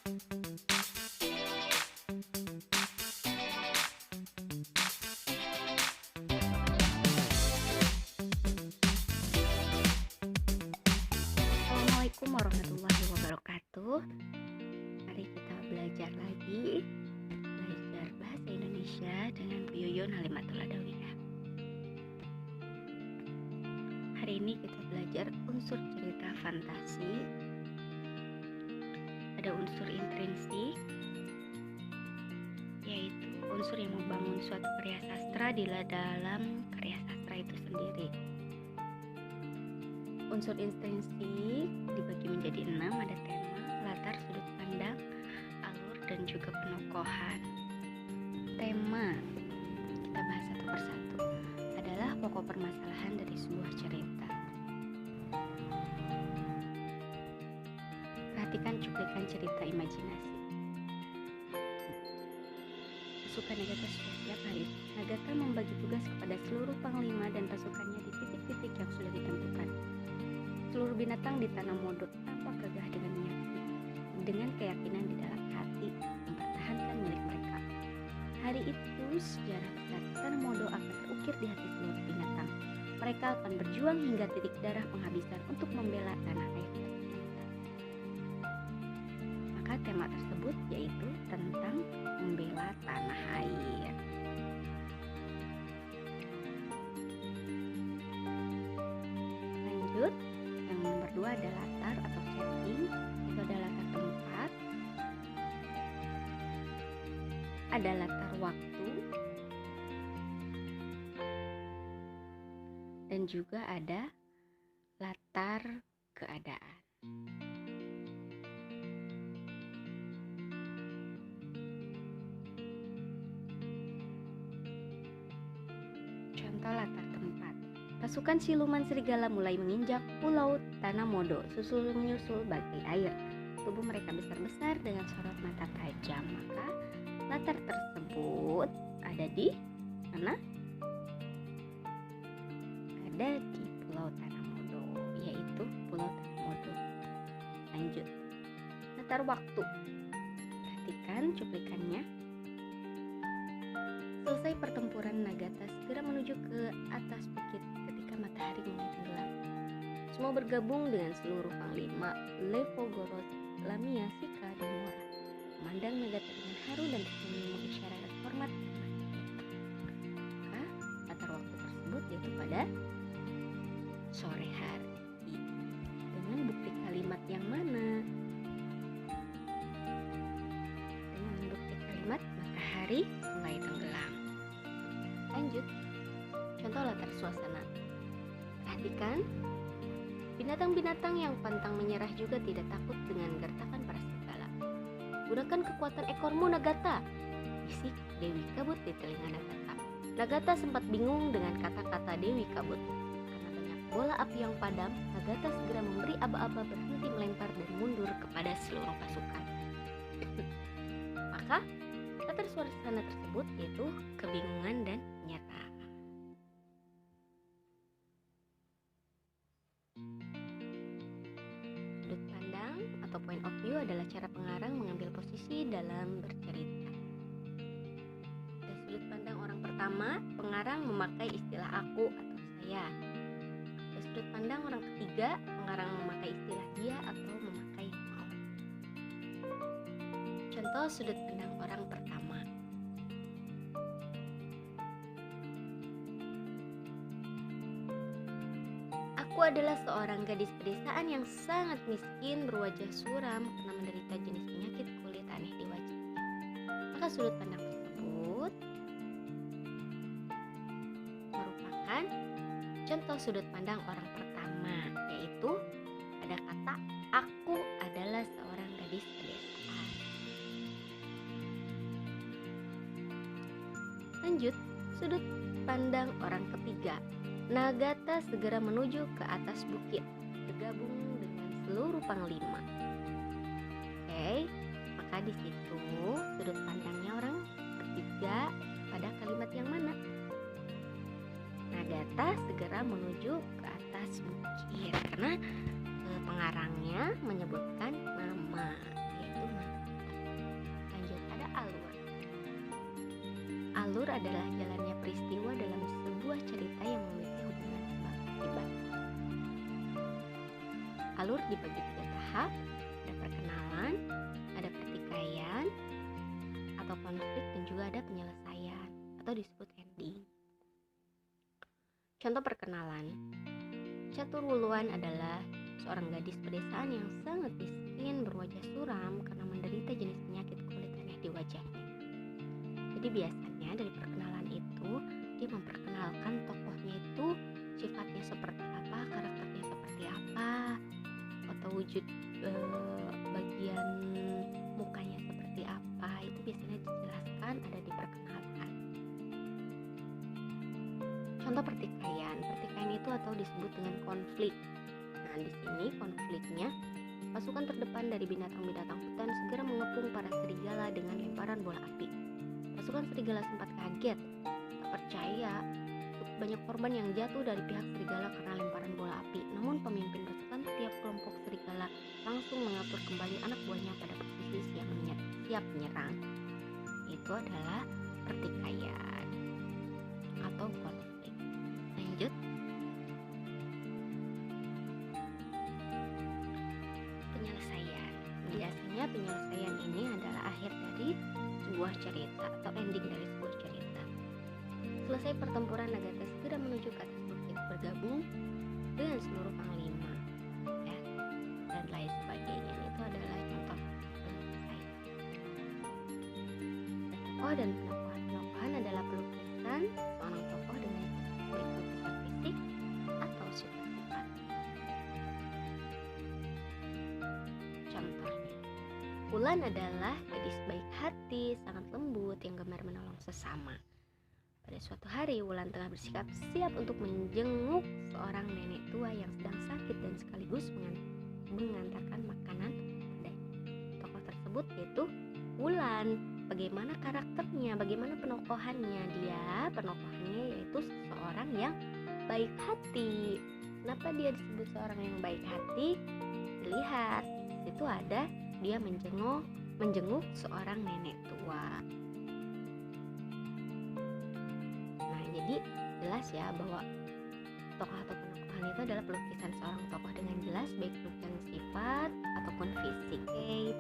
Assalamualaikum warahmatullahi wabarakatuh. Mari kita belajar lagi, belajar bahasa Indonesia dengan Bu Yoyon Halimatul Adawiyah. Hari ini kita belajar unsur cerita fantasi. Ada unsur intrinsik, yaitu unsur yang membangun suatu karya sastra di dalam karya sastra itu sendiri. Unsur intrinsik dibagi menjadi 6, ada tema, latar, sudut pandang, alur, dan juga penokohan. Tema, kita bahas satu persatu, adalah pokok permasalahan dari sebuah cerita. Perhatikan cuplikan cerita imajinasi. Pasukan Nagata sudah siap hari. Nagata membagi tugas kepada seluruh panglima dan pasukannya di titik-titik yang sudah ditentukan. Seluruh binatang ditanam modot tanpa kegah dengan keyakinan di dalam hati mempertahankan milik mereka. Hari itu sejarah besar tanam modot akan terukir di hati seluruh binatang. Mereka akan berjuang hingga titik darah penghabisan untuk membela tanah air tercinta. Maka tema tersebut yaitu tentang membela tanah air. Lanjut. Yang nomor 2 ada latar atau setting, itu ada latar tempat, ada latar waktu, dan juga ada latar keadaan. Contoh latar tempat. Pasukan siluman serigala mulai menginjak pulau Tanamodo, susul menyusul bagai air. Tubuh mereka besar-besar dengan sorot mata tajam. Maka latar tersebut ada di mana? Ada di pulau Tanamodo, yaitu pulau Tanamodo. Lanjut. Latar waktu. Perhatikan cuplikannya. Selesai pertempuran, Nagata segera menuju ke atas bukit ketika matahari mulai tenggelam. Semua bergabung dengan seluruh panglima Levogorod, Lamia, Sika, dan Mora. Memandang Nagata dengan haru dan tersenyum mengisyaratkan hormat. Maka latar waktu tersebut yaitu pada sore hari. Dengan bukti kalimat yang mana? Dengan bukti kalimat matahari mulai tenggelam. Lanjut, contoh latar suasana. Perhatikan, binatang-binatang yang pantang menyerah juga tidak takut dengan gertakan para serigala. Gunakan kekuatan ekormu, Nagata, bisik Dewi Kabut di telinga Nagata. Nagata sempat bingung dengan kata-kata Dewi Kabut. Karena banyak bola api yang padam, Nagata segera memberi aba-aba berhenti melempar dan mundur kepada seluruh pasukan. Maka latar suasana tersebut yaitu kebingungan dan nyata. Sudut pandang atau point of view adalah cara pengarang mengambil posisi dalam bercerita. Dari sudut pandang orang pertama, pengarang memakai istilah aku atau saya. Dari sudut pandang orang ketiga, pengarang memakai istilah dia atau memakai kau. Contoh sudut pandang orang pertama. Aku adalah seorang gadis pedesaan yang sangat miskin, berwajah suram karena menderita jenis penyakit kulit aneh di wajahnya. Maka sudut pandang tersebut merupakan contoh sudut pandang orang pertama, yaitu ada kata aku adalah seorang gadis pedesaan. Lanjut, sudut pandang orang ketiga. Nagata segera menuju ke atas bukit, bergabung dengan seluruh panglima. Oke, maka di situ sudut pandangnya orang ketiga pada kalimat yang mana? Nagata segera menuju ke atas bukit karena pengarangnya menyebutkan nama, yaitu Alur adalah jalannya peristiwa dalam sebuah cerita yang memiliki hubungan sebab akibat. Alur dibagi 3 tahap, ada perkenalan, ada pertikaian, atau konflik, dan juga ada penyelesaian atau disebut ending. Contoh perkenalan. Caturwuluan adalah seorang gadis pedesaan yang sangat miskin berwajah suram karena menderita jenis penyakit kulit aneh di wajahnya. Jadi biasanya dari perkenalan itu dia memperkenalkan tokohnya itu sifatnya seperti apa, karakternya seperti apa, atau wujud bagian mukanya seperti apa, itu biasanya dijelaskan ada di perkenalan. Contoh pertikaian. Pertikaian itu atau disebut dengan konflik. Nah, di sini konfliknya, pasukan terdepan dari binatang-binatang hutan segera mengepung para serigala dengan lemparan bola api. Pasukan serigala sempat kaget, tak percaya cukup banyak korban yang jatuh dari pihak serigala karena lemparan bola api. Namun pemimpin pasukan tiap kelompok serigala langsung mengatur kembali anak buahnya pada posisi siap menyerang. Itu adalah pertikaian atau konflik. Lanjut. Penyelesaian. Biasanya penyelesaian ini adalah akhir dari sebuah cerita atau ending dari sebuah cerita. Selesai pertempuran, Agatha segera menuju ke atas bukit bergabung dengan seluruh panglima, ya, dan lain sebagainya. Itu adalah contoh penyelesaian. Tokoh dan penokohan adalah pelukisan seorang tokoh dengan baik lukisan fisik atau sifat-sifat. Contohnya, Wulan adalah gadis baik hati, sangat lembut yang gemar menolong sesama. Pada suatu hari, Wulan tengah bersikap siap untuk menjenguk seorang nenek tua yang sedang sakit dan sekaligus mengantarkan makanan padanya. Tokoh tersebut yaitu Wulan. Bagaimana karakternya, bagaimana penokohannya? Penokohannya yaitu seseorang yang baik hati. Kenapa dia disebut seorang yang baik hati? Lihat, itu ada dia menjenguk seorang nenek tua. Nah, jadi jelas ya bahwa tokoh atau penokohan itu adalah pelukisan seorang tokoh dengan jelas baik pelukisan sifat ataupun fisik. Oke,